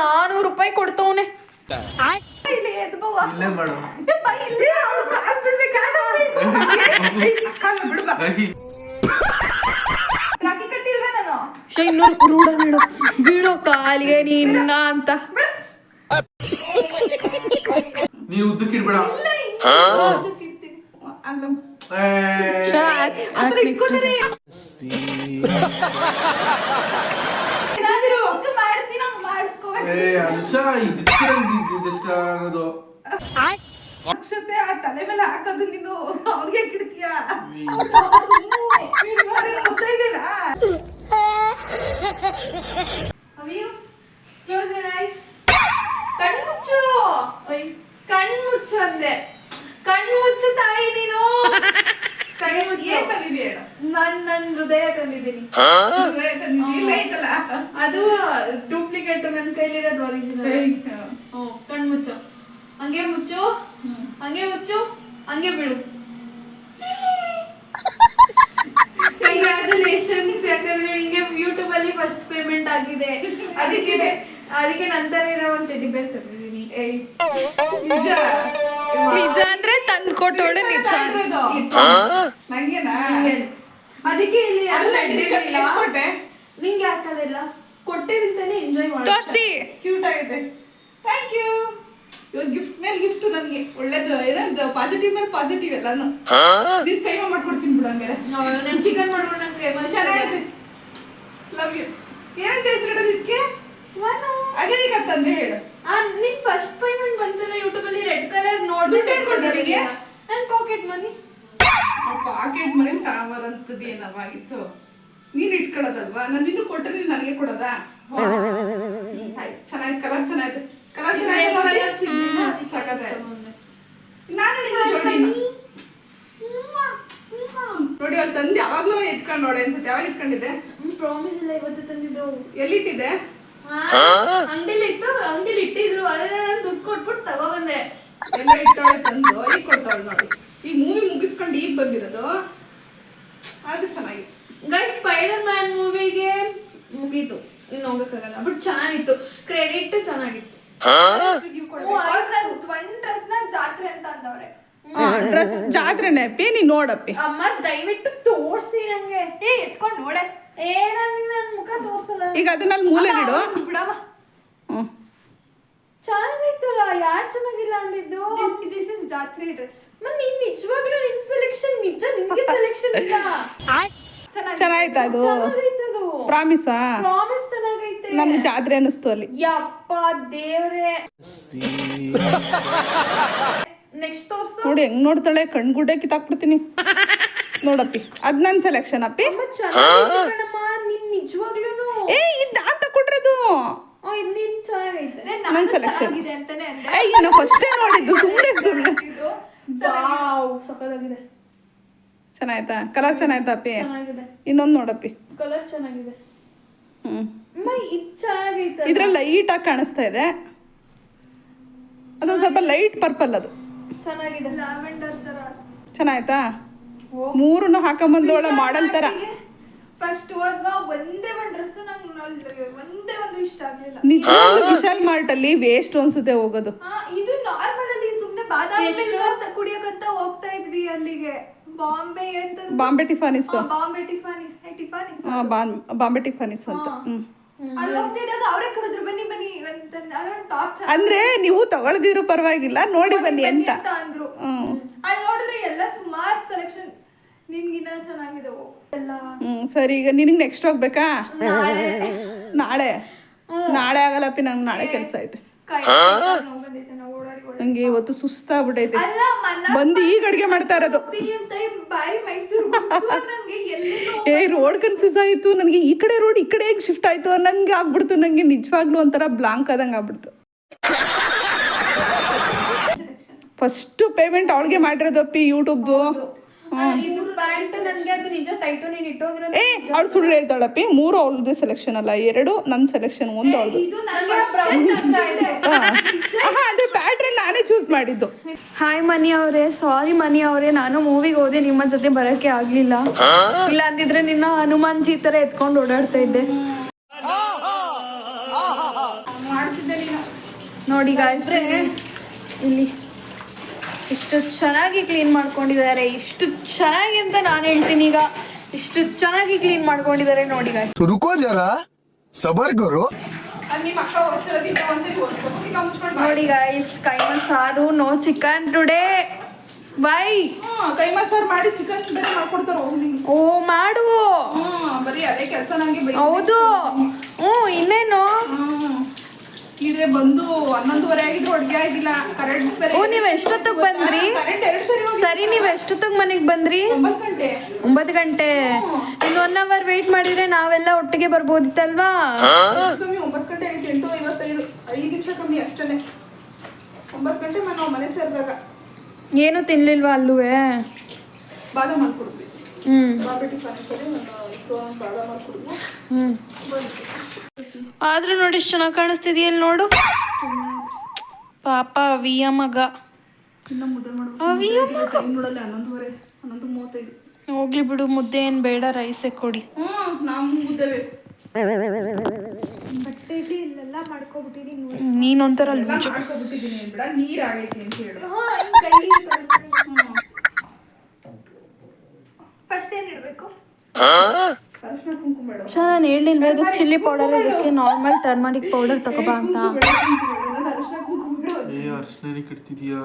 400 ರೂಪಾಯಿ ಕೊಡ್ತವನೆ. ಬಿಡೋ ಕಾಲಿಗೆ ನಿನ್ನ ಅಂತ ನೀವು ಉದ್ದಕ್ಕಿಡ್ಬೇಡ. ಅಕ್ಷತೆ ಆ ತಲೆ ಮೇಲೆ ಹಾಕೋದು ನೀನು ಅವ್ರಿಗೆ ಕಿಡ್ತೀಯ. ಕಣ್ಮುಚ್ಚು ಅಂದೆ. ಕಣ್ಮುಚ್ಚು ತಾಯಿ ನೀನು. ನನ್ ಹೃದಯ ತಂದಿದ್ದೀನಿ. ಅದು ಡೂಪ್ಲಿಕೇಟ್, ನನ್ ಕೈಲಿರೋದು ಒರಿಜಿನಲ್. ಕಣ್ಮುಚ್ಚು. ಹಂಗೆ ಮುಚ್ಚು, ಹಂಗೆ ಮುಚ್ಚು, ಹಂಗೆ ಬಿಡು. ಕಂಗ್ರಾಚುಲೇಷನ್ಸ್, ಯಾಕಂದ್ರೆ ನಿಂಗೆ ಯೂಟ್ಯೂಬ್ ಅಲ್ಲಿ ಫಸ್ಟ್ ಪೇಮೆಂಟ್ ಆಗಿದೆ. ಅದಕ್ಕೆ ನಂತರ ಇರೋ ಒಂದು ಟೆಡ್ಡಿ ಬೇರ್ ತಂದಿದ್ದೀನಿ. ನಿಜ ಅಂದ್ರೆ ತಂದು ಕೊಟ್ಟೋಳೆ ನಿಜ. ಅದಕ್ಕೆ ಇಲ್ಲಿ ನಿಂಗೆ ಯಾಕಲ್ಲ ಕೊಟ್ಟಿರಂತಾನೆ ಎಂಜಾಯ್ ಮಾಡಿ ತೋರಿಸಿ. ಕ್ಯೂಟ್ ಆಗಿದೆ. Thank you. ಇವಾಗ ಗಿಫ್ಟ್ ಮೇಲೆ ಗಿಫ್ಟ್ ನನಗೆ ಒಳ್ಳೇದು. ಏನಂತ ಪಾಸಿಟಿವ್ ಮೇಲೆ ಪಾಸಿಟಿವ್ ಎಲ್ಲಾನು ನೀನ್ ಕೈಮಾ ಮಾಡ್ಕೊಡ್ತೀನಿ ಬಿಡು. ಹಂಗಾರೆ ನಾನು ಚಿಕನ್ ಮಾಡ್ಕೊಂಡು ನನ್ನ ಕೈಮಾ ಚೆನ್ನಾಗಿದೆ. Love you. ಏನಂತ ಹೆಸರಿಡೋದು ಇದಕ್ಕೆ? ಅದೇ ನೀಗ ತಂದೆ ಹೇಳು. ನಿನ್ ಫಸ್ಟ್ ಪೇಮೆಂಟ್ ಬಂತಲ್ಲ ಯೂಟ್ಯೂಬ್ ಅಲ್ಲಿ ರೆಡ್ ಕಲರ್ ನೋಡ್ಬಿಟ್ಟು ಕೊಟ್ಟರಿಗೆ ನನ್ನ ಪಾಕೆಟ್ ಮನಿ. Pocket money ತಗೊಂಬರಂತದ್ದು ಏನವಾಗಿತ್ತು? ನೀನ್ ಇಟ್ಕೊಳ್ಳೋದಲ್ವಾ? ನಾನು ನಿನ್ನ ಕೊಟ್ಟರೆ ನೀನ್ ನನಗೆ ಕೊಡೋದಾ? ಆಯ್ತು, ಚೆನ್ನಾಗಿ ಕಲರ್ ಚೆನ್ನಾಗಿದೆ. ಕಲರ್ ಚೆನ್ನಾಗಿದೆ. ಸಾಕಾಯ್ತು. ನಾನು ನಿನ್ನ ಜೋಡಿ ನೋಡಿ ಅವ್ಳು ತಂದು ಯಾವಾಗ್ಲೂ ಇಟ್ಕೊಂಡು ನೋಡಿ ಅನ್ಸುತ್ತೆ. ಯಾವಾಗ ಇಟ್ಕೊಂಡಿದ್ದೆ? ಪ್ರಾಮಿಸ್ ಇಲ್ಲ, ಇವತ್ತು ತಂದಿದ್ದು. ಎಲ್ಲಿಟ್ಟಿದ್ದೆ? ಅಂಗಡಿಲಿ ಇತ್ತು, ಅಂಗಡಿಲಿ ಇಟ್ಟಿದ್ರು. ಅದನ್ನ ನಾನು ದುಡ್ಡು ಕೊಟ್ಬಿಟ್ಟು ತಗೊಬಂದೆ. ಎಲ್ಲ ಇಟ್ಟವಳೆ ತಂದು ಈಗ ಕೊಡ್ತಾವಳು ನೋಡಿ. ಈ ಮೂವಿ ಮುಗಿಸ್ಕೊಂಡು ಈಗ ಬಂದಿರೋದು. ಅದು ಚೆನ್ನಾಗಿತ್ತು. ಗೈಸ್, ಸ್ಪೈಡರ್ ಮ್ಯಾನ್ ಮೂವಿಗೆ ಮುಗೀತು, ಇನ್ನು ಹೋಗಕ್ಕಾಗಲ್ಲ. ಬಟ್ ಚೆನ್ನಾಗಿತ್ತು, ಕ್ರೆಡಿಟ್ ಚೆನ್ನಾಗಿತ್ತು. ಜಾತ್ರೆ ಅಂತ ಅಂದವ್ರೆ. ಡ್ರೆಸ್ ಜಾತ್ರೆನೇ ಅಪ್ಪಿ, ನೀ ನೋಡಪ್ಪಿ. ಅಮ್ಮ ದಯವಿಟ್ಟು ತೋರ್ಸಿ ನಂಗೆ. ಎತ್ಕೊಂಡು ನೋಡೆ. ನನ್ ಮುಖ ತೋರ್ಸಲ್ಲ. ಈಗ ಅದನ್ನ ಮೂಲೆಗಿಡು ಬಿಡವ. ಚೆನ್ನಾಗಿತ್ತಲ್ಲ, ಯಾರು ಚೆನ್ನಾಗಿಲ್ಲ ಅಂದಿದ್ದು? ದಿಸ್ ಇಸ್ ಜಾತ್ರೆ ಡ್ರೆಸ್. ನೀನ್ ನಿಜವಾಗ್ಲೂ ನಿನ್ ಸೆಲೆಕ್ಷನ್ ನಿಜ, ನಿನ್ಗೆ ಸೆಲೆಕ್ಷನ್ ಇಲ್ಲ. ಚೆನ್ನಾಯ್ತು ಅದು. ಪ್ರಾಮಿಸಾ? ಪ್ರಾಮಿಸ್ ಚೆನ್ನಾಗೈತೆ. ನಮ್ಗೆ ಜಾತ್ರೆ ಅನಿಸ್ತು ಅಲ್ಲಿ. ಯಪ್ಪ ದೇವ್ರೆ. ನೆಕ್ಸ್ಟ್ ತೋರ್ಸು. ನೋಡಿ ಹೆಂಗ್ ನೋಡ್ತಾಳೆ, ಕಣ್ಗುಡ್ಡೆ ಕಿತ್ತಾಕ್ಬಿಡ್ತೀನಿ. ನೋಡಪ್ಪಿ, ಅದ್ ನನ್ ಸೆಲೆಕ್ಷನ್ ಅಪ್ಪಿ. ನಿನ್ ನಿಜವಾಗ್ಲೂನು ಇದ್ ನಾನ್ ತಕೊಟ್ರದು. ನಿನ್ ಚೆನ್ನಾಗೈತೆ. ನನ್ ಸೆಲೆಕ್ಷನ್ ನಾ ಫಸ್ಟೇ ನೋಡಿದ್ದು. ಸುಮ್ನೆ ಸಕ್ಕತ್ತಾಗಿದೆ. ಚೆನ್ನಾಯ್ತಾ? ಕಲರ್ ಚೆನ್ನಾಯ್ತಾ ಅಪ್ಪಿ? ಚೆನ್ನಾಗಿದೆ. ಇನ್ನೊಂದು ನೋಡಪ್ಪಿ, ಕಲರ್ ಚೆನ್ನಾಗಿದೆ. ಇದು ಚೆನ್ನಾಗೈತೆ. ಇದ್ರಲ್ಲಿ ಲೈಟ್ ಆಗಿ ಕಾಣಿಸ್ತಾ ಇದೆ. ಅದು ಸ್ವಲ್ಪ ಲೈಟ್ ಪರ್ಪಲ್. ಅದು ಚೆನ್ನಾಗಿದೆ, ಲ್ಯಾವೆಂಡರ್ ತರ. ಚೆನ್ನಾಯ್ತಾ? ಮೂರನ್ನು ಹಾಕೊಂಬಂದೋಳ ಮಾಡೆಲ್ ತರ. ಫಸ್ಟ್ ಹೋದ್ವಾ ಒಂದೇ ಒಂದು ಡ್ರೆಸ್ ನಂಗೆ ಒಂದೇ ಒಂದು ಇಷ್ಟ ಆಗ್ಲಿಲ್ಲ. ನಿಜವಾಗ್ಲೂ ವಿಶಾಲ್ ಮಾರ್ಟ್ ಅಲ್ಲಿ ವೇಸ್ಟ್ ಅನ್ಸುತ್ತೆ ಹೋಗೋದು. ಇದು ನಾರ್ಮಲ್ ಅಲ್ಲಿ ಸುಮ್ನೆ ಬಾದಾಮಿ ಮಿಲ್ಕ್ ಕುಡಿಯಕಂತ ಹೋಗ್ತಾ ಇದ್ವಿ ಅಲ್ಲಿಗೆ. ಬಾಂಬೆ ಅಂತ, ಬಾಂಬೆ ಟಿಫಾನಿಸ್. ಬಾಂಬೆ ಟಿಫಾನಿಸ್ ಬಾಂಬೆ ಟಿಫಾನಿಸ್ ಅಂತ. ಅಲ್ಲಿ ಹೋಗ್ತಿದ್ದಾಗ ಅವರೇ ಕರೆದ್ರು, ಬನ್ನಿ ಬನ್ನಿ ಅಂತ. ಅದೊಂದು ಟಾಪ್ ಅಂದ್ರೆ ನೀವು ತಗೊಳ್ದಿರೋ ಪರವಾಗಿಲ್ಲ, ನೋಡಿ ಬನ್ನಿ ಅಂತ ಅಂದ್ರು. ಅಲ್ಲಿ ನೋಡಿದ್ರೆ ಎಲ್ಲ ಸುಮಾರು ಸೆಲೆಕ್ಷನ್. ನಿನ್ಗಿನ್ನ ಚೆನ್ನಾಗಿದೆ ಎಲ್ಲ. ಸರಿ, ಈಗ ನಿನಗೆ ನೆಕ್ಸ್ಟ್ ಹೋಗ್ಬೇಕಾ? ನಾಳೆ ಆಗಲ್ಲಪ್ಪಿ, ನಂಗೆ ನಾಳೆ ಕೆಲಸ ಐತೆ. ನಂಗೆ ಇವತ್ತು ಸುಸ್ತಾಗ್ಬಿಟ್ಟೈತೆ. ಬಂದು ಈಗ ಅಡ್ಗೆ ಮಾಡ್ತಾ ಇರೋದು. ರೋಡ್ ಕನ್ಫ್ಯೂಸ್ ಆಯಿತು ನನಗೆ. ಈ ಕಡೆ ರೋಡ್ ಈ ಕಡೆ ಹೇಗೆ ಶಿಫ್ಟ್ ಆಯ್ತು ನಂಗೆ ಆಗ್ಬಿಡ್ತು. ನಂಗೆ ನಿಜವಾಗ್ಲೂ ಒಂಥರ ಬ್ಲಾಂಕ್ ಆದಂಗೆ ಆಗ್ಬಿಡ್ತು. ಫಸ್ಟ್ ಪೇಮೆಂಟ್ ಅವಳಿಗೆ ಮಾಡಿರೋದು ಅಪ್ಪಿ ಯೂಟ್ಯೂಬ್ದು. ಅವಳು ಸುಳ್ಳು ಹೇಳ್ತಾಳಪ್ಪಿ. 3 ಅವಳದ್ದು ಸೆಲೆಕ್ಷನ್ ಅಲ್ಲ, 2 ನನ್ನ ಸೆಲೆಕ್ಷನ್, 1 ಅವಳದು. ಅದೇ ಪ್ಯಾಟ್ರನ್ ನಾನೇ ಚೂಸ್ ಮಾಡಿದ್ದು. ಹಾಯ್ ಮನಿ ಅವರೇ, ಸಾರಿ ಮನಿ ಅವರೇ, ನಾನು ಮೂವಿಗೆ ಹೋದೆ, ನಿಮ್ಮ ಜೊತೆ ಬರೋಕ್ಕೆ ಆಗ್ಲಿಲ್ಲ. ಇಲ್ಲ ಅಂದಿದ್ರೆ ನಿನ್ನ ಹನುಮಾನ್ ಜಿ ತರ ಎತ್ಕೊಂಡು ಓಡಾಡ್ತಾ ಇದ್ದೆ. ಮಾಡ್ತಿದ್ದೆ ನೋಡಿ ಗಾಯ್ಸ್ ಇಲ್ಲಿ ಇಷ್ಟು ಚೆನ್ನಾಗಿ ಕ್ಲೀನ್ ಮಾಡ್ಕೊಂಡಿದ್ದಾರೆ. ಇಷ್ಟು ಚೆನ್ನಾಗಿ ಅಂತ ನಾನು ಹೇಳ್ತೀನಿ. ಈಗ ಇಷ್ಟು ಚೆನ್ನಾಗಿ ಕ್ಲೀನ್ ಮಾಡ್ಕೊಂಡಿದ್ದಾರೆ ನೋಡಿ ಗಾಯ್ಸ್. रुको जरा सबर करो. ನಿಮ್ಮ ಅಕ್ಕ ಹೊಸದಿದ್ದ ಒಂದ್ಸರಿ ಹೊಸ್ಬೇಕು ಈಗ ಮುಚ್ಕೊಂಡು ನೋಡಿ ಗಾಯ್ಸ್ ಕೈಮಾ ಸಾರು, no chicken today. Bye keema ಸಾರು ಮಾಡಿ ಚಿಕನ್ ಬೇರೆ ಮಾಡ್ಕೊಡ್ತಾರ ಹೋಗ್ಲಿ. ಓ ಮಾಡು. ಬರೀ ಅದೇ ಕೆಲಸ ನಂಗೆ. ಹೌದು. ಇನ್ನೇನು ಇದೇ ಬಂದು 11:30 ಆಗಿದ್ರು ಅಡ್ಗೆ ಆಗಿಲ್ಲ. ಕರೆಂಟ್ ಬೇರೆ. ನೀವ್ ಎಷ್ಟೊತ್ತಿಗೆ ಬಂದ್ರಿ? ಕರೆಂಟ್ 2 ಸರಿ ಹೋಗಿದೆ. ಸರಿ, ನೀವ್ ಎಷ್ಟೊತ್ತಿಗೆ ಮನೆಗೆ ಬಂದ್ರಿ? 9 ಗಂಟೆ. 9 ಗಂಟೆ. ಇನ್ನು 1 ಅವರ್ ವೇಟ್ ಮಾಡಿದ್ರೆ ನಾವೆಲ್ಲ ಒಟ್ಟಿಗೆ ಬರ್ಬೋದಿತ್ತಲ್ವಾ? ಕಮ್ಮಿ 9 ಗಂಟೆ ಆಯ್ತು. 8:55 5 ನಿಮಿಷ ಕಮ್ಮಿ ಅಷ್ಟೇ. 9 ಗಂಟೆ ನಾವು ಮನೆ ಸೇರಿದಾಗ ಏನು ತಿನ್ಲಿಲ್ವಾ ಅಲ್ಲುವೆ? ಬಾದಾಮ್ ಮಾಡ್ಕೊಡ್ತೀವಿ. ಬಾಬೆಟ್ಟಿ ಸರಿ ಬಾದಾಮ್ ಮಾಡ್ಕೊಡ್ತೀವಿ. ಆದ್ರೂ ನೋಡಿ ಎಷ್ಟು ಚೆನ್ನಾಗಿ ಕಾಣಿಸ್ತಿದೆಯಲ್ಲ ನೋಡು. ಪಾಪ ಅವಿಯ ಮಗ. ಇನ್ನ ಮುದ್ದೆ ಮಾಡ್ಬೇಕು. ನೋಡಲ್ಲ 11:30 11:35. ಹೋಗ್ಲಿ ಬಿಡು, ಮುದ್ದೆ ಏನ್ ಬೇಡ, ರೈಸೇ ಕೊಡಿ. ನಾವು ಮುದ್ದೆ ಬೇಕು. ಬಟ್ಟೆಗೆ ಇಲ್ಲೆಲ್ಲ ಮಾಡ್ಕೊಬಿಟ್ಟಿದೀನಿ. ನೀನೊಂಥರ ಮಾಡ್ಕೊಬಿಟ್ಟಿದ್ದೀನಿ ಬಿಡ, ನೀರ್ ಆಗೈತಿ ಅಂತ ಹೇಳು. ಫಸ್ಟ್ ಏನ್ ಇಡ್ಬೇಕು? ಅರಿಶಿನ ಕುಂಕುಮ ಬೇಡ. ನಾನು ಹೇಳಿಲ್ವ ಅದು ಚಿಲ್ಲಿ ಪೌಡರ್ ಇದಕ್ಕೆ ನಾರ್ಮಲ್ ಟರ್ಮರಿಕ್ ಪೌಡರ್ ತಗೋಬಾ ಅಂತ. ಅರಿಶಿನ ಕುಂಕುಮ ಬೇಡ. ಅರ್ಶನ ಕಟ್ತಿದ್ಯಾ?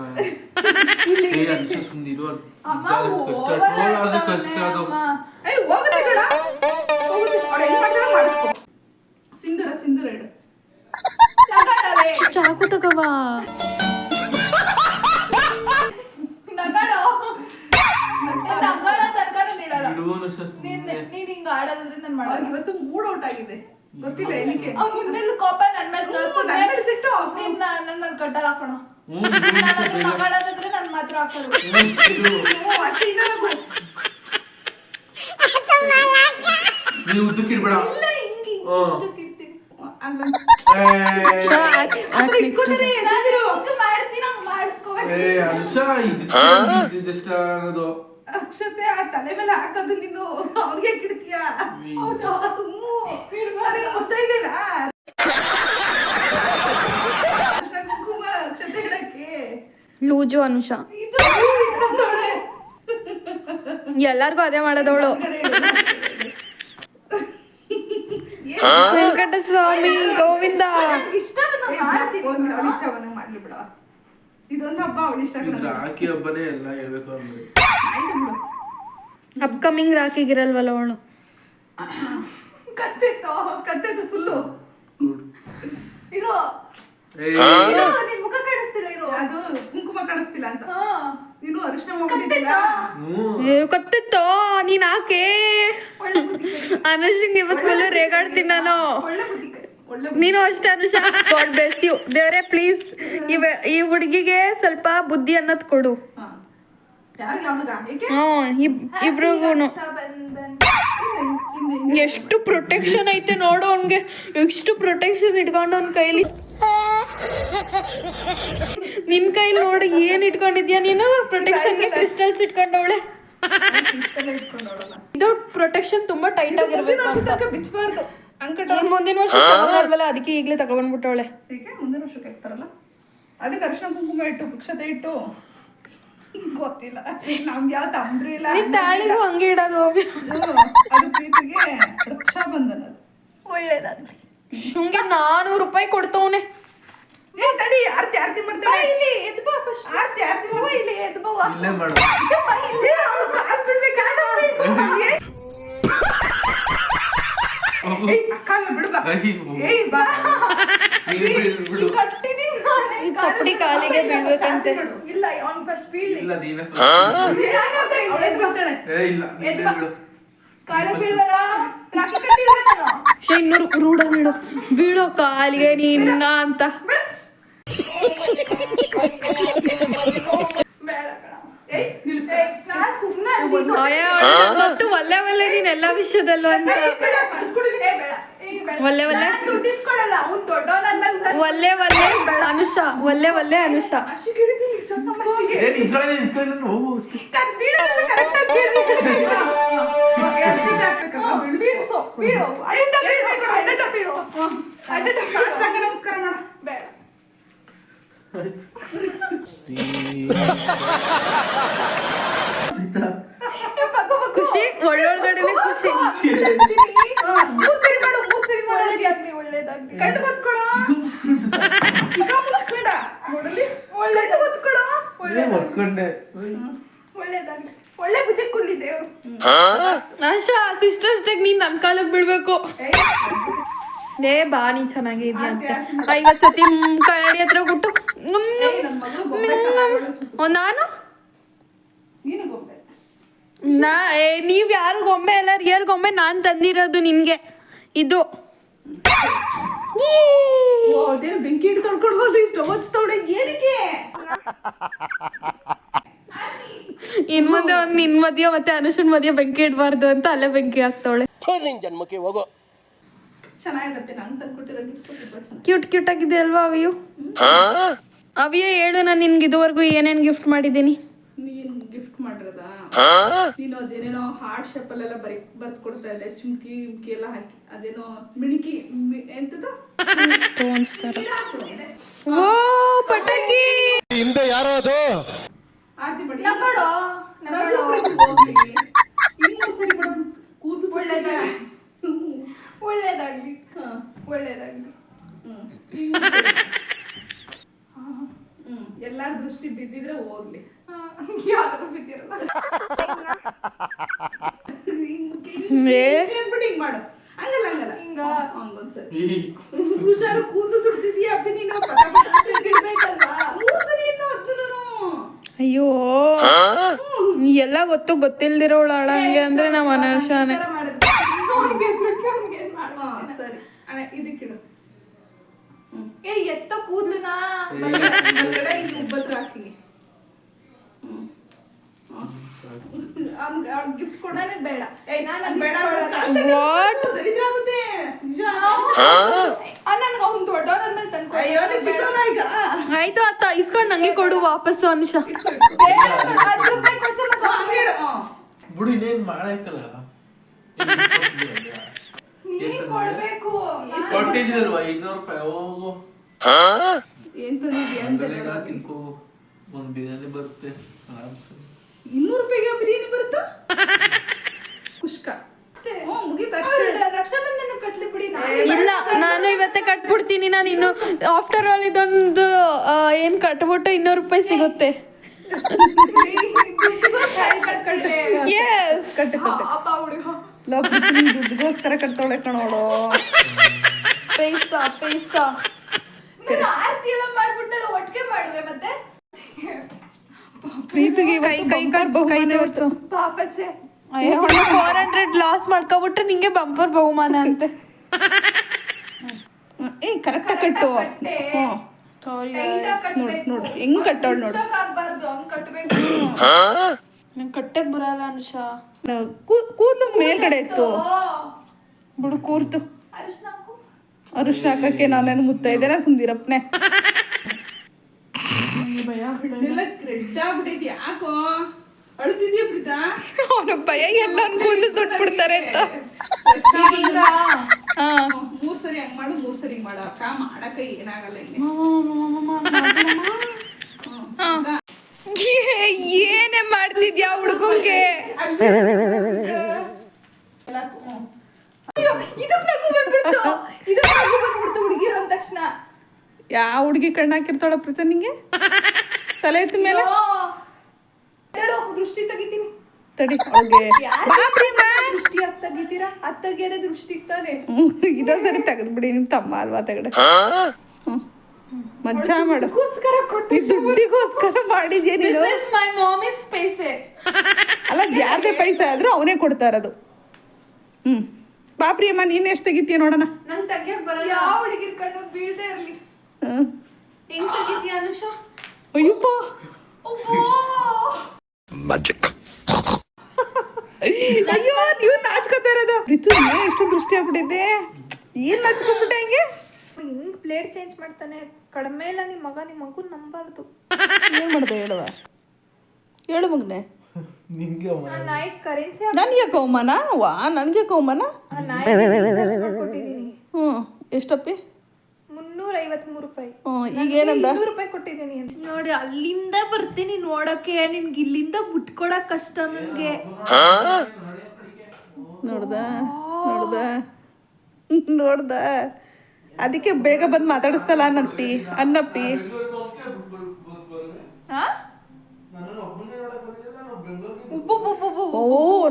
ಅರ್ಶ ಸುಂದಿರು ಕಷ್ಟ ಅದು. ಹೋಗದೆ ಬೇಡ, ಅವ್ರು ಹೆಂಗ್ ಮಾಡ್ತಾರ ಮಾಡಿಸ್ಕೊ. ಸಿಂಧೂರ ಇಡು. ಚಾಕು ತಗೋಬಾ. ಇವತ್ತು ಮೂಡ್ ಔಟ್ ಆಗಿದೆ, ಗೊತ್ತಿಲ್ಲ ಏನಕ್ಕೆ. ಮುಂದೆಲ್ಲ ಕೋಪ ನನ್ನ ಮೇಲೆ ಸಿಟ್ಟು ನನ್ನ ಕಟ್ಟಲ್ ಹಾಕೋಣ. ಮಗಳಾದ್ರೆ ನನ್ನ ಮಾತ್ರ ಹಾಕೋಣ. ಅಷ್ಟೇ ಇನ್ನೂ ನೀವು ಉದ್ದಕ್ಕೆ ಇಡ್ಬೇಡ. ಅಕ್ಷತೆ ಆ ತಲೆ ಮೇಲೆ ಹಾಕೋದು ನೀನು ಅವ್ರಿಗೆ ಕಿಡ್ತೀಯ. ಗೊತ್ತಾಯ್ತೇನ ಕುಂಕುಮ ಅಕ್ಷತೆ ಇಡಕ್ಕೆ ಲೂಜು ಅನುಷ. ಎಲ್ಲಾರ್ಗು ಅದೇ ಮಾಡೋದವಳು. ವೆಂಕಟ ಸ್ವಾಮಿ ಗೋವಿಂದ. ಇಷ್ಟ ಮಾಡ್ಲಿ ಬಿಡ. ಇದೊಂದು ಹಬ್ಬ ಅವಳು ಇಷ್ಟ. ರಾಖಿ ಹಬ್ಬನೇ ಎಲ್ಲ ಹೇಳ್ಬೇಕು ಅಂದ್ರೆ. ಅಪ್ಕಮಿಂಗ್ ರಾಖಿಗಿರಲ್ವಲ್ಲ ಅವಳು. ಕತ್ತಿತ್ತು ಫುಲ್ಲು ಇರೋ. ನಿನ್ ಮುಖ ಕಾಣಿಸ್ತಿಲ್ಲ ಇರೋ. ಅದು ಕುಂಕುಮ ಕಾಣಿಸ್ತಿಲ್ಲ ಅಂತ ನೀನು ಅರಿಶಿನ ಕತ್ತಿತ್ತೋ ನೀನ್ ಹಾಕೆ. ಅನುಷಂಗೆ ಇವತ್ತು ರೇಗಾಡ್ತೀನಿ ನಾನು. ನೀನು ಅಷ್ಟೇ ಅನುಷ. God bless you. ದೇವರೇ ಪ್ಲೀಸ್ ಈ ಹುಡುಗಿಗೆ ಸ್ವಲ್ಪ ಬುದ್ಧಿ ಅನ್ನೋದು ಕೊಡು. ಇಬ್ರಿಗೂನು ಎಷ್ಟು ಪ್ರೊಟೆಕ್ಷನ್ ಐತೆ ನೋಡು ಅವ್ನ್ಗೆ. ಎಷ್ಟು ಪ್ರೊಟೆಕ್ಷನ್ ಇಟ್ಕೊಂಡು ಅವ್ನ ಕೈಲಿ. ನಿನ್ ಕೈಲಿ ನೋಡು ಏನ್ ಇಟ್ಕೊಂಡಿದ್ಯಾ ನೀನು. ಪ್ರೊಟೆಕ್ಷನ್ ಕ್ರಿಸ್ಟಲ್ಸ್ ಇಟ್ಕೊಂಡವಳೆ. ಇದು ಪ್ರೊಟೆಕ್ಷನ್ ತುಂಬಾ ಟೈಟ್ ಆಗಿರ್ಬೇಕು ಅಂತ. ಬಿಚ್ಚಬಾರ್ದು. ಮುಂದಿನ ವರ್ಷ ತಗೋಬಲ್ವಲ್ಲ, ಅದಕ್ಕೆ ಈಗಲೇ ತಗೊಂಡ್ಬಿಟ್ಟವಳೆ. ಮುಂದಿನ ವರ್ಷಕ್ಕೆ ಇರ್ತಾರಲ್ಲ ಅದಕ್ಕೆ ಅರಿಶಿನ ಕುಂಕುಮ ಇಟ್ಟು ಪುಕ್ಷತೆ ಇಟ್ಟು ಗೊತ್ತಿಲ್ಲ ನಮ್ಗೆ ಯಾವ ತಂದ್ರೆ ಇಲ್ಲ. ನಿನ್ ತಾಳಿಗೂ ಹಂಗೆ ಇಡೋದು. ಅದು ಪ್ರೀತಿಗೆ ರಕ್ಷಾ ಬಂಧನ. ಒಳ್ಳೇದಾಗ್ಲಿ. ಹಂಗೆ 400 ರೂಪಾಯಿ ಕೊಡ್ತವನೆ. ತಡಿ ಆರ್ತಿ ಮಾಡ್ತಾಳೆ. ಇಲ್ಲಿ ಎದ್ದು ಬಾ ಫಸ್ಟ್. ಆರ್ತಿ ಬಾ ಇಲ್ಲಿ ಎದ್ದು ಬಾ. ಇಲ್ಲೇ ಮಾಡು. ಇಲ್ಲಿ ಅವಳು ಕಾಲ್ ಬಿಡ್ಬೇಕು. ಅಕ್ಕ ಬಿಡ್ಬಾ. ಏಯ್ ಬಾ. ಕಪ್ಪಡಿ ಕಾಲಿಗೆ ಬೀಳ್ಬೇಕಂತೆ. ಇಲ್ಲ ಅವ್ನು ಫಸ್ಟ್ ಬೀಳ್ಲಿ. ಇಲ್ಲ ನೀನೇ ಕಾಲ ಬೀಳ್ಬೇಡ. ರಾಖಿ ಕಟ್ಟಿಲ್ಲ ನಾನು. ಇನ್ನೂರು ರೂಢ ಬೀಳೋ ಕಾಲಿಗೆ ನಿನ್ನ ಅಂತ. ಮತ್ತು ಒಲ್ಲೆ ಒಲ್ಲೆ ನೀನ್ ಎಲ್ಲಾ ವಿಷಯದಲ್ಲೂ ಅಂತ. ಒಲ್ಲೆ ಒಲ್ಲೆ ಒಲ್ಲೆ ಒಲ್ಲೆ ಅನುಷ. ಒಲ್ಲೆ ಒಲ್ಲೆ ಅನುಷ. ನಮಸ್ಕಾರ ಮಾಡ. ಬೇಡ ಖುಷಿ ಒಳ್ಳೊಳಗಡೆನೆ ಖುಷಿ. ಮೂರ್ ಸರಿ ಮಾಡು, ಮೂರ್ ಸರಿ ಮಾಡು. ಒಳ್ಳೇದಾಗ್ಲಿ ಒಳ್ಳೇದಾಗ್ಲಿ. ಕಣ್ಣು ಗೊತ್ಕೊಳೋ. ಈಗ ಮುಚ್ಬೇಡ. ನೋಡಲಿ. ಒಳ್ಳೇದು. ಕಣ್ಣು ಗೊತ್ಕೊಳೋ. ಒತ್ಕೊಂಡೆ. ಒಳ್ಳೇದಾಗ್ಲಿ. ಒಳ್ಳೆ ಬುದ್ಧಿ ಕೊಟ್ಟಿದ್ದೆ ಅವ್ರು. ಆಶಾ ಸಿಸ್ಟರ್ಸ್ ಡೇಗ್ ನೀನ್ ನನ್ ಕಾಲಕ್ಕೆ ಬೀಳ್ಬೇಕು. ಏ ಬಾ ನೀ ಚೆನ್ನಾಗೇ ಇದೆಯಾ ಅಂತ 50 ಸತಿ ಕನ್ನಡಿ ಹತ್ರ ಕೊಟ್ಟು ನನ್ ಮಗಳು ಗೊಂಬೆ ಚೆನ್ನಾಗಿ ಬೆಳೆಸ್ಬಿಟ್ಟು. ನಾನು ನೀನು ಗೊಂಬೆ. ನೀವ್ ಯಾರು ಗೊಂಬೆ ಅಲ್ಲ, ರಿಯಲ್ ಗೊಂಬೆ ನಾನ್ ತಂದಿರೋದು ನಿನ್ಗೆ ಇದು. ಓ ಅದೇನು ಬೆಂಕಿ ಹಿಡಿದು ತೊಳ್ಕೊಡ್ಬೋದು ಇಷ್ಟು ಹಚ್ತವಳೆ ಏನಕ್ಕೆ? ಇನ್ ಮುಂದೆ ನಿನ್ ಮದ್ಯ ಮತ್ತೆ ಅನುಷನ್ ಮದ್ಯ ಬೆಂಕಿ ಇಡಬಾರ್ದು ಅಂತ ಅಲ್ಲೇ ಬೆಂಕಿ ಹಾಕ್ತವಳೆ. ಜನ್ಮಕ್ಕೆ ಹೋಗೋ. ಚೆನ್ನಾಗಿದೆ ನಂಗೆ ತಂದ್ಕೊಟ್ಟಿರೋ ಗಿಫ್ಟ್ ತುಂಬಾ ಚೆನ್ನಾಗಿ. ಕ್ಯೂಟ್ ಕ್ಯೂಟ್ ಆಗಿದೆ ಅಲ್ವಾ ಅವಿಯು? ಅವಿಯೇ ಹೇಳು, ನಾನು ನಿನ್ಗೆ ಇದುವರೆಗೂ ಏನೇನ್ ಗಿಫ್ಟ್ ಮಾಡಿದ್ದೀನಿ. ನೀನ್ ಗಿಫ್ಟ್ ಮಾಡಿರೋದ? ನೀನು ಅದೇನೇನೋ ಹಾರ್ಟ್ ಶೇಪ್ ಅಲ್ಲೆಲ್ಲ ಬರ್ತ್ ಕೊಡ್ತಾ ಇದ್ದೆ, ಚುಮ್ಕಿ ಗಿಮ್ಕಿ ಎಲ್ಲ ಹಾಕಿ, ಅದೇನೋ ಮಿಣಿಕಿ ಎಂತದ ಸ್ಟೋನ್ಸ್ ತರ. ಓ ಪಟಾಕಿ ಹಿಂದೆ ಯಾರೋ ಅದು ಆರ್ತಿ ಬಡಿ ನಗೋಡು ಇನ್ನೂ ಸರಿ ಬಿಡ ಕೂದಲು ಒಳ್ಳೇದಾಗ್ಲಿ. ಒಳ್ಳೇದಾಗ್ಲಿ ಒಳ್ಳೇದಾಗ್ಲಿ. ಎಲ್ಲಾರ ದೃಷ್ಟಿ ಬಿದ್ದಿದ್ರೆ ಹೋಗ್ಲಿ. ಯಾರಿಗೂ ಬಿದ್ದಿರಲ್ಲ. ಬಿಡಿ ಹಿಂಗ್ ಮಾಡು. ಹಂಗಲ್ಲ ಹಂಗಲ್ಲ ಹಿಂಗ ಹಂಗೊಂದ್ಸರಿ ಹುಷಾರು ಕೂದಲು ಸುಡ್ತಿದ್ಯಾ ಅಪ್ಪಿ ನೀನು ಪಟ ಪಟ ಅಂತ ಇಡ್ಬೇಕಲ್ವಾ? ಮೂರ್ ಸರಿ ಇನ್ನು ಅದನ್ನು. ಅಯ್ಯೋ ಎಲ್ಲ ಗೊತ್ತಿಲ್ದಿರೋಳು ಹಂಗೆ ಅಂದ್ರೆ ನಮ್ಮ ಅನರ್ಶಾನೆ. ಸರಿ ಅಣ್ಣ ಇದಕ್ಕಿಡು. ಏ ಎತ್ತ ಕೂದ್ಲುನಾ ಉಬ್ಬತ್ರ ಹಾಕಿ ಗಿಫ್ಟ್ ಕೊಡ. ನನಗ್ ಬೇಡ. ನಾನು ಬೇಡ ವಾಟ್? ದರಿದ್ರಾಗುತ್ತೆ ನಿಜ. ನನ್ಗೆ ಅವ್ನು ದೊಡ್ಡವನನ್ನ ತಂದ್ಕೊ. ಅಯ್ಯೋ ನೀ ಚಿಕ್ಕವನ ಈಗ. ಆಯ್ತು ಅತ್ತ ಇಸ್ಕೊಂಡ್ ನಂಗೆ ಕೊಡು ವಾಪಸ್ಸು ಅನುಷಾ. ಬಿಡು ಇನ್ನೇನ್ ಮಾಡಾಯ್ತಲ್ಲ. ಕೊಡ್ಬೇಕು. ಕೊಟ್ಟಿದ್ರಲ್ವಾ 200 ರೂಪಾಯಿ. ಹೋಗು ಏನ್ ತಂದಿದ್ಯಾ ಅಂತ ಅಂಗಡಿಗೆ ತಿನ್ಕೋ. ಒಂದ್ ಬಿರಿಯಾನಿ ಬರುತ್ತೆ ಆರಾಮ್ಸೆ. 200 ರೂಪಾಯಿಗೆ ಬಿರಿಯಾನಿ ಬರುತ್ತಾ? ಕುಷ್ಕ ಮುಗೀತಾ? ರಕ್ಷಾಬಂಧನ ಕಟ್ಲಿ ಬಿಡಿ. ಇಲ್ಲ ನಾನು ಇವತ್ತೇ ಕಟ್ಬಿಡ್ತೀನಿ. ನಾನು ಇನ್ನು ಆಫ್ಟರ್ ಆಲ್ ಇದೊಂದು ಏನ್ ಕಟ್ಬಿಟ್ಟು 200 ರೂಪಾಯಿ ಸಿಗುತ್ತೆ. ದುಡ್ಡುಗೋಸ್ಕರ ಕಟ್ತವಳೆ ಕಣೋಳು. ಪೈಸಾ ಪೈಸಾ ಆರ್ತಿ ಎಲ್ಲ ಮಾಡ್ಬಿಟ್ಟೆಲ್ಲ ಒಟ್ಟಿಗೆ ಮಾಡುವೆ ಮತ್ತೆ ಪ್ರೀತಿಗೆ ಕೈ ಕೈ ಕೈ ತೋರ್ಸು ಪಾಪಚ್ಚೆ. 400 ಲಾಸ್ ಮಾಡ್ಕೊಬಿಟ್ರೆ ನಿಂಗೆ ಬಂಪರ್ ಬಹುಮಾನ ಅಂತೆ. ಏ ಕರೆಕ್ಟ್ ಕಟ್ಟು. ಸಾರಿ ನೋಡು ಹೆಂಗ್ ಕಟ್ಟೋಳು ನೋಡು. ನಂಗೆ ಕಟ್ಟಕ್ ಬರಲ್ಲ ಅನುಷಾ. ಕೂದಲು ಮೇಲ್ಗಡೆ ಇತ್ತು ಬಿಡು ಕೂರ್ತು. ಅರಿಶಿನ ಹಾಕಕ್ಕೆ ನಾನೇನು ಮುತ್ತ ಇದ್ದೇನೆ ಸುಂದಿರಪ್ಪನೆ. ರೆಡ್ ಆಗ್ಬಿಟ್ಟೈತಿ ಯಾಕೋ ಅಳ್ತಿದ್ಯಾ ಪ್ರೀತಾ? ಅವನಿಗೆ ಭಯ ಎಲ್ಲ ಕೂದಲು ಸುಟ್ಬಿಡ್ತಾರೆ ಅಂತ. 3 ಸರಿ ಹಂಗ್ ಮಾಡು 3 ಸರಿ ಮಾಡು ಅಕ್ಕ ಮಾಡಕ್ಕ ಏನಾಗಲ್ಲ. ಏನೇ ಮಾಡ್ತಿದ್ಯಾ ಹುಡುಗಂಗೆ? ಹುಡುಗಿರೋ ಅಂದ ತಕ್ಷಣ ಯಾವ ಹುಡುಗಿ ಕಣ್ಣು ಹಾಕಿರ್ತಾಳ ಪ್ರೀತ ನಿಂಗೆ? ತಲೆ ಎತ್ತ ಮೇಲೆ ದೃಷ್ಟಿ ತೆಗಿತೀನಿ ತಡಿ. ದೃಷ್ಟಿ ಯಾಕೆ ತೆಗಿತೀರಾ? ಅದ್ ತೆಗಿಯೋದೇ ದೃಷ್ಟಿ ತಾನೆ. ಇದೋ ಸರಿ ತೆಗೆದ್ಬಿಡಿ ನಿಮ್ ತಮ್ಮ ಅಲ್ವಾ ತೆಗಡೆ. ಮಜ್ಜಾ ಮಾಡು. ದುಡ್ಡಿಗೋಸ್ಕರ ಮಾಡಿದ್ಯಾ ನೀನು? ಮೈ ಮಾಮಿಸ್ ಪೈಸೆ ಅಲ್ಲ ಯಾರ್ದೇ ಪೈಸೆ ಆದ್ರೂ ಅವನೇ ಕೊಡ್ತಾ ಇರೋದು. ಬಾಪ್ರಿಯಮ್ಮ ನೀನ್ ಎಷ್ಟು ತೆಗಿತೀಯ ನೋಡೋಣ. ನಂಗೆ ತೆಗಿಯಕ್ ಬರಲ್ಲ. ಯಾವ ಹುಡುಗಿರ್ ಕಣ್ಣು ಬೀಳ್ದೇ ಇರ್ಲಿ. ಹೆಂಗ್ ತೆಗಿತೀಯ ಅನುಷಾ? ಅಯ್ಯಪ್ಪ ಅಯ್ಯೋ ನೀವು ನಾಚ್ಕೋತಾ ಇರೋದು. ರಿತು ಏನ್ ಎಷ್ಟು ದೃಷ್ಟಿ ಆಗ್ಬಿಟ್ಟಿದೆ. ಏನ್ ನಾಚ್ಕೊಂಡ್ಬಿಟ್ಟೆ ಹಂಗೆ? ಹಿಂಗ್ ಪ್ಲೇಟ್ ಚೇಂಜ್ ಮಾಡ್ತಾನೆ. ಕಡಿಮೆ ಇಲ್ಲ ನಿಮ್ಮ ಮಗು ನಂಬಾರ್ದು. ಏನ್ ಮಾಡ್ದೆ ಹೇಳುವ? ಹೇಳು ಮಗನೆ. ನಿಂಗೆ ನಾಯಿ ಕರೆನ್ಸಿ ನನ್ಗೆ ಕೌಮಾನ ವಾ ನನ್ಗೆ ಕೌಮಾನ. ನಾಯಿಗೆ ರೀಚಾರ್ಜ್ ಮಾಡ್ಕೊಟ್ಟಿದ್ದೀನಿ. ಎಷ್ಟಪ್ಪಿ? 350 ರೂಪಾಯಿ ಈಗ ಏನಂದ 200 ರೂಪಾಯಿ ಕೊಟ್ಟಿದ್ದೀನಿ ಅಂತ. ನೋಡಿ ಅಲ್ಲಿಂದ ಬರ್ತೀನಿ ನೋಡಕ್ಕೆ, ನಿನ್ಗೆ ಇಲ್ಲಿಂದ ಬಿಟ್ಕೊಡಕ್ ಕಷ್ಟ ನನ್ಗೆ. ನೋಡ್ದ ಅದಕ್ಕೆ ಬೇಗ ಬಂದು ಮಾತಾಡಿಸ್ತಲ್ಲ ಅನ್ನಪ್ಪಿ.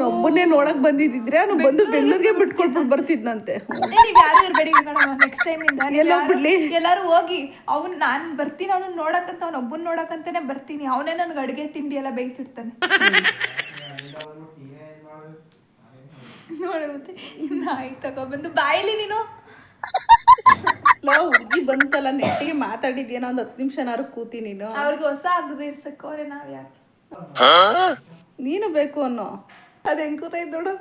ಒಬ್ಬನೇ ನೋಡಕ್ ಬಂದಿದ್ರೆ ಅವ್ನು ಬಂದು ಬೆಂಗಳೂರಿಗೆ ಬಿಟ್ಕೊಟ್ಟು ಬರ್ತಿದ್ನಂತೆ. ನೀವ್ ಯಾರು ಇರ್ಬೇಡಿ ನೆಕ್ಸ್ಟ್ ಟೈಮ್ ಇಂದ ಎಲ್ಲಾರು ಹೋಗಿ ಅವ್ನ್ ನಾನ್ ಬರ್ತೀನಿ ಅವ್ನ ನೋಡಕಂತ, ಅವ್ನ ಒಬ್ಬನ್ ನೋಡಕಂತಾನೆ ಬರ್ತೀನಿ. ಅವನೇ ನನ್ಗೆ ಅಡ್ಗೆ ತಿಂಡಿ ಎಲ್ಲ ಬೇಯಿಸಿರ್ತಾನೆ. ನೋಡಿ ಮತ್ತೆ ನಾಯಿ ತಗೊಬಂದು ಬಾಯಿಲಿ ನೀನು ಹುಡುಗಿ ಬಂತಲ್ಲ ನೆಟ್ಟಿಗೆ ಮಾತಾಡಿದ್ಯೇನೋ ಒಂದ್ 10 ನಿಮಿಷನಾರು ಕೂತಿ ನೀನು. ಅವ್ರಿಗೆ ಹೊಸ ಆಗದೆ ಇರ್ಸಕ್ಕೋರೆ ನಾವ್ ಯಾಕೆ ನೀನು ಬೇಕು ಅನ್ನೋ. ಅದ್ ಹೆಂಗ್ ಕೂತೈತ್ ನೋಡು.